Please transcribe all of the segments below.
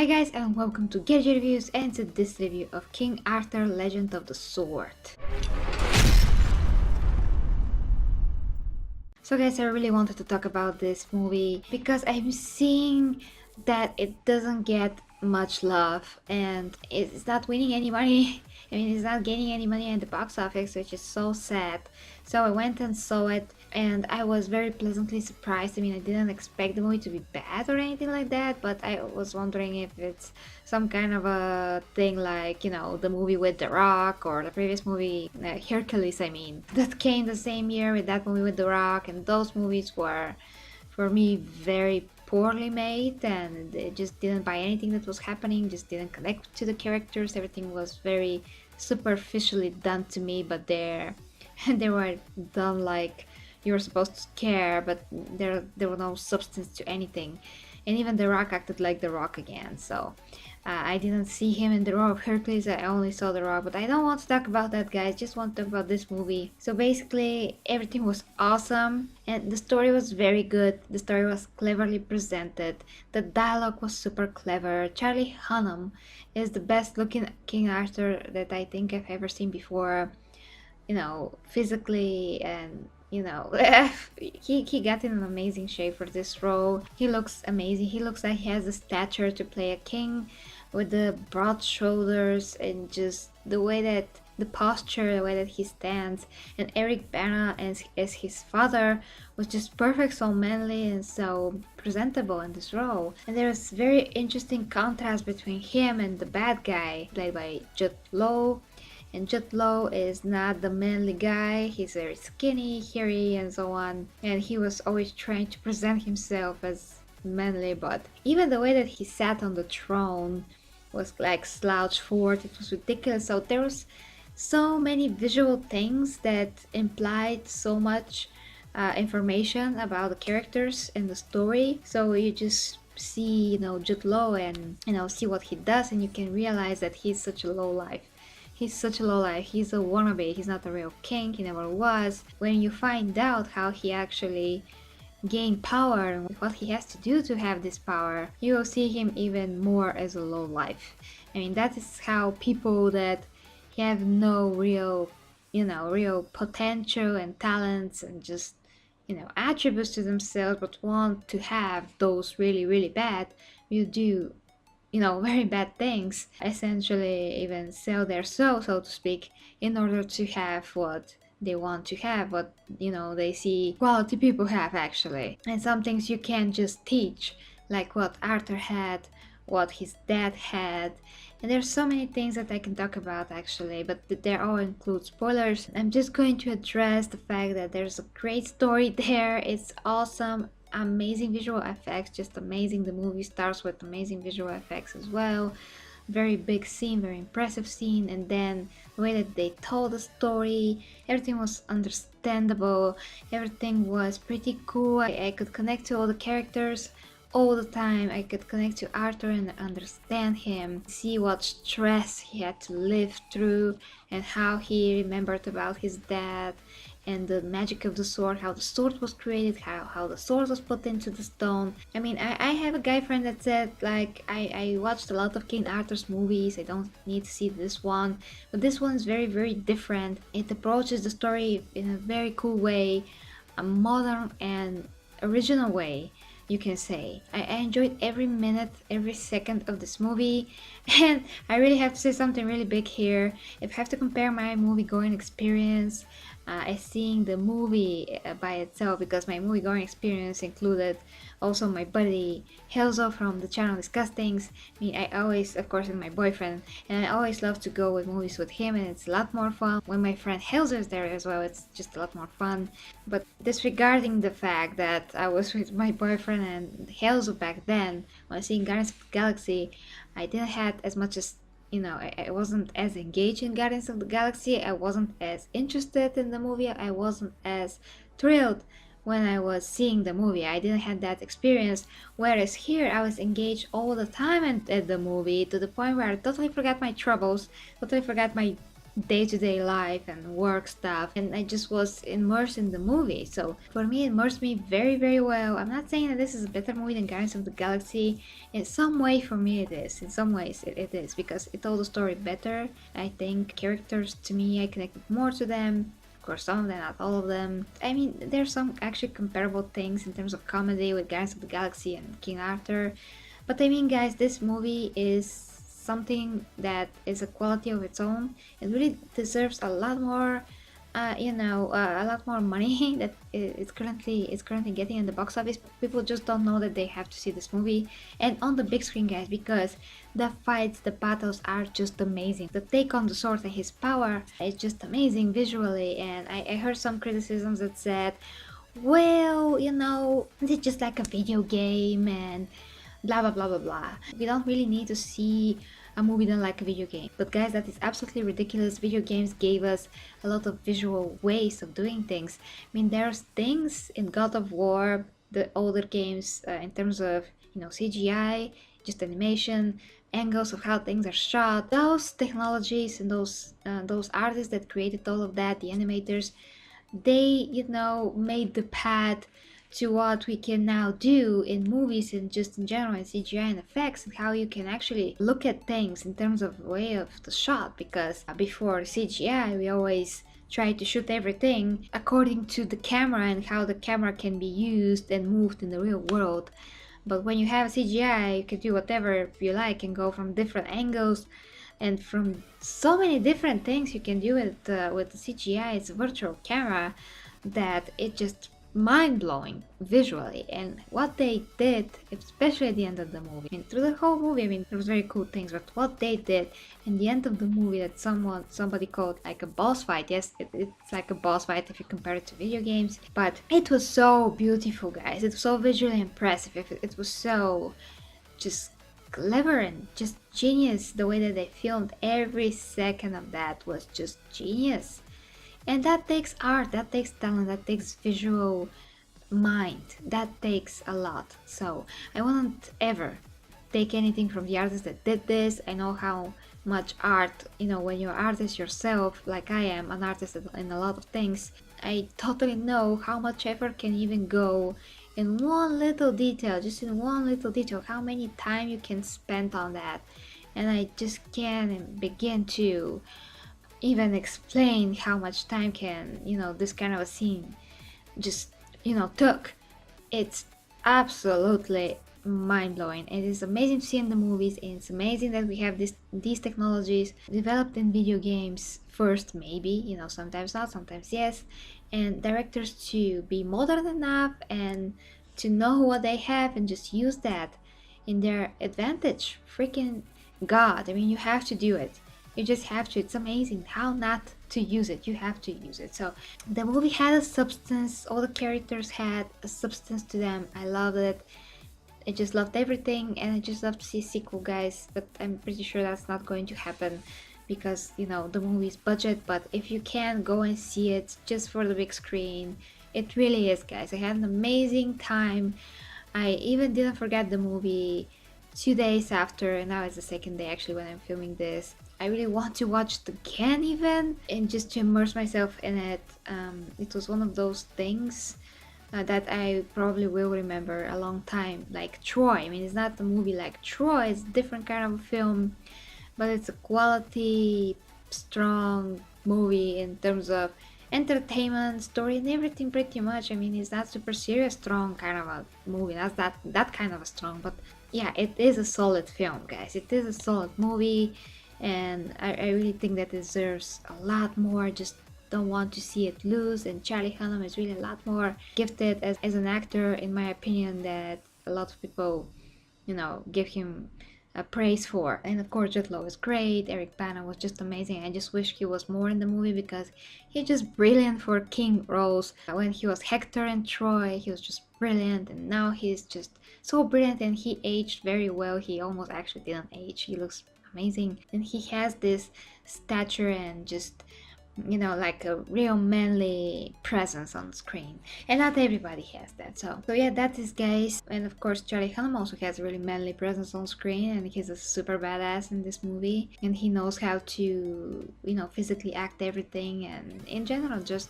Hi guys and welcome to Gadget Reviews and to this review of King Arthur Legend of the Sword. So guys, I really wanted to talk about this movie because I'm seeing that it doesn't get much love and it's not winning any money. I mean, it's not gaining any money in the box office, which is so sad. So I went and saw it and I was very pleasantly surprised. I mean, I didn't expect the movie to be bad or anything like that, but I was wondering if it's some kind of a thing like, you know, the movie with The Rock or the previous movie, Hercules, I mean, that came the same year with that movie with The Rock, and those movies were, for me, very poorly made and it just didn't buy anything that was happening, just didn't connect to the characters. Everything was very superficially done to me, but they were done like you were supposed to care, but there was no substance to anything. And even The Rock acted like The Rock again, so I didn't see him in the role of Hercules. I only saw The Rock, but I don't want to talk about that, guys. Just want to talk about this movie. So basically, everything was awesome, and the story was very good. The story was cleverly presented. The dialogue was super clever. Charlie Hunnam is the best looking King Arthur that I think I've ever seen before. You know, physically and he got in an amazing shape for this role. He looks amazing. He looks like he has the stature to play a king, with the broad shoulders and just the way that the posture, the way that he stands. And Eric Bana as his father was just perfect, so manly and so presentable in this role. And there's very interesting contrast between him and the bad guy played by Jude Law. And Jude Law is not the manly guy. He's very skinny, hairy, and so on. And he was always trying to present himself as manly, but even the way that he sat on the throne was like slouched forward. It was ridiculous. So there was so many visual things that implied so much information about the characters and the story. So you just see, Jude Law and, see what he does, and you can realize that he's such a low life. He's such a lowlife. He's a wannabe. He's not a real king. He never was. When you find out how he actually gained power and what he has to do to have this power, you will see him even more as a lowlife. I mean, that is how people that have no real, real potential and talents and just, attributes to themselves, but want to have those really, really bad, will do very bad things, essentially even sell their soul, so to speak, in order to have what they want to have, what they see quality people have actually. And some things you can't just teach, like what Arthur had, what his dad had. And there's so many things that I can talk about actually, but they all include spoilers. I'm just going to address the fact that there's a great story there. It's awesome, amazing visual effects, just amazing. The movie starts with amazing visual effects as well. Very big scene, very impressive scene, and then the way that they told the story, everything was understandable, everything was pretty cool. I could connect to all the characters all the time. I could connect to Arthur and understand him, see what stress he had to live through and how he remembered about his dad and the magic of the sword, how the sword was created, how the sword was put into the stone. I mean, I have a guy friend that said, like, I watched a lot of King Arthur's movies, I don't need to see this one, but this one is very, very different. It approaches the story in a very cool way, a modern and original way, you can say. I enjoyed every minute, every second of this movie, and I really have to say something really big here. If I have to compare my movie-going experience, seeing the movie by itself, because my movie-going experience included also my buddy Helzo from the channel Disgustings. I mean, I always, of course, with my boyfriend, and I always love to go with movies with him, and it's a lot more fun. When my friend Helzo is there as well, it's just a lot more fun. But disregarding the fact that I was with my boyfriend and Helzo back then, when seeing Guardians of the Galaxy, I didn't have as much as I wasn't as engaged in Guardians of the Galaxy. I wasn't as interested in the movie. I wasn't as thrilled when I was seeing the movie. I didn't have that experience. Whereas here, I was engaged all the time at the movie, to the point where I totally forgot my troubles, totally forgot my day-to-day life and work stuff, and I just was immersed in the movie. So for me, it immersed me very, very well. I'm not saying that this is a better movie than Guardians of the Galaxy. In some way, for me, it is. In some ways, it is, because it told the story better. I think characters, to me, I connected more to them. Of course, some of them, not all of them. I mean, there's some actually comparable things in terms of comedy with Guardians of the Galaxy and King Arthur. But I mean, guys, this movie is something that is a quality of its own. It really deserves a lot more, a lot more money that it's currently getting in the box office. People just don't know that they have to see this movie and on the big screen, guys, because the fights, the battles are just amazing. The take on the sword and his power is just amazing visually. And I heard some criticisms that said, well, it's just like a video game and blah blah blah blah blah. We don't really need to see a movie done like a video game. But guys, that is absolutely ridiculous. Video games gave us a lot of visual ways of doing things. I mean, there's things in God of War, the older games, in terms of CGI, just animation, angles of how things are shot. Those technologies and those artists that created all of that, the animators, they made the path to what we can now do in movies and just in general in CGI and effects, and how you can actually look at things in terms of way of the shot. Because before CGI, we always try to shoot everything according to the camera and how the camera can be used and moved in the real world. But when you have CGI, you can do whatever you like and go from different angles and from so many different things you can do with the CGI. It's a virtual camera that it just mind-blowing visually. And what they did, especially at the end of the movie, I mean, through the whole movie, I mean, there was very cool things, but what they did in the end of the movie, that somebody called like a boss fight. Yes, it's like a boss fight if you compare it to video games, but it was so beautiful, guys. It was so visually impressive. It was so just clever and just genius. The way that they filmed every second of that was just genius. And that takes art, that takes talent, that takes visual mind, that takes a lot. So I wouldn't ever take anything from the artist that did this. I know how much art, when you're an artist yourself, like I am an artist in a lot of things, I totally know how much effort can even go in one little detail, just in one little detail, how many time you can spend on that. And I just can't begin to even explain how much time can this kind of a scene just took. It's absolutely mind-blowing. It is amazing to see in the movies, and it's amazing that we have these technologies developed in video games first, maybe, sometimes not, sometimes yes, and directors to be modern enough and to know what they have and just use that in their advantage. Freaking God, I mean, you have to do it. You just have to. It's amazing how not to use it. You have to use it. So the movie had a substance. All the characters had a substance to them. I loved it. I just loved everything, and I just love to see a sequel, guys. But I'm pretty sure that's not going to happen because the movie's budget. But if you can, go and see it just for the big screen. It really is, guys. I had an amazing time. I even didn't forget the movie 2 days after, and now it's the second day actually when I'm filming this. I really want to watch it again even, and just to immerse myself in it. It was one of those things that I probably will remember a long time. Like Troy, I mean, it's not a movie like Troy, it's a different kind of a film, but it's a quality, strong movie in terms of entertainment, story, and everything pretty much. I mean, it's not super serious, strong kind of a movie. That's that kind of a strong, but yeah, it is a solid film, guys. It is a solid movie, and I really think that it deserves a lot more. Just don't want to see it lose. And Charlie Hunnam is really a lot more gifted as an actor, in my opinion, that a lot of people, give him praise for. And of course, Jude Law is great. Eric Bana was just amazing. I just wish he was more in the movie because he's just brilliant for King roles. When he was Hector in Troy, he was just brilliant, and now he's just so brilliant, and he aged very well. He almost actually didn't age. He looks amazing, and he has this stature and just you know, like a real manly presence on screen, and not everybody has that. So yeah, that is, guys. And of course, Charlie Hunnam also has a really manly presence on screen, and he's a super badass in this movie, and he knows how to, you know, physically act everything, and in general, just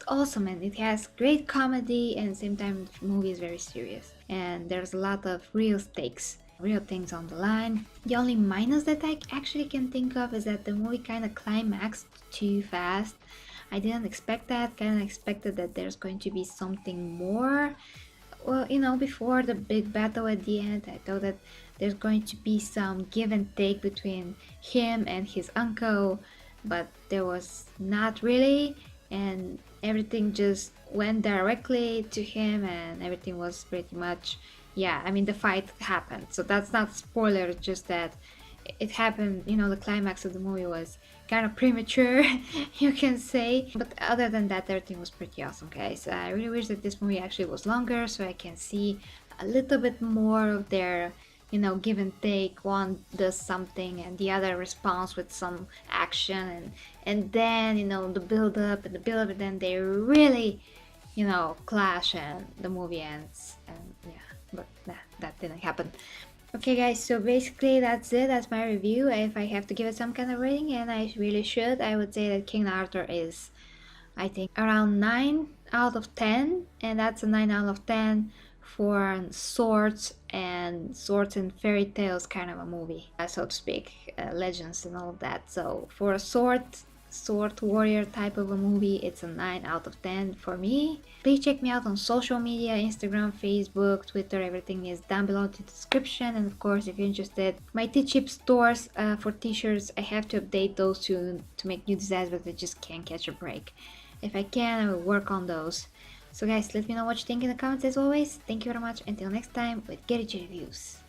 awesome. And it has great comedy, and at the same time the movie is very serious, and there's a lot of real stakes, real things on the line. The only minus that I actually can think of is that the movie kind of climaxed too fast. I didn't expect that. Kind of expected that there's going to be something more, well, you know, before the big battle at the end. I thought that there's going to be some give and take between him and his uncle, but there was not really, and everything just went directly to him, and everything was pretty much, yeah, I mean, the fight happened, so that's not a spoiler, it's just that it happened. You know, the climax of the movie was kind of premature, you can say. But other than that, everything was pretty awesome, guys. I really wish that this movie actually was longer, so I can see a little bit more of their, you know, give and take. One does something and the other responds with some action, and then, you know, the build up and the build up, and then they really, you know, clash and the movie ends. And yeah, but that didn't happen. Okay, guys, so basically that's it. That's my review. If I have to give it some kind of rating, and I really should, I would say that King Arthur is, I think, around 9 out of 10, and that's a 9 out of 10 for swords and fairy tales kind of a movie, so to speak, legends and all of that. So for a sword warrior type of a movie, it's a 9 out of 10 for me. Please check me out on social media, Instagram, Facebook, Twitter, everything is down below in the description. And of course, if you're interested, my T-Chip stores for t-shirts, I have to update those to make new designs, but I just can't catch a break. If I can, I will work on those. So guys, let me know what you think in the comments as always. Thank you very much. Until next time with Get It Reviews.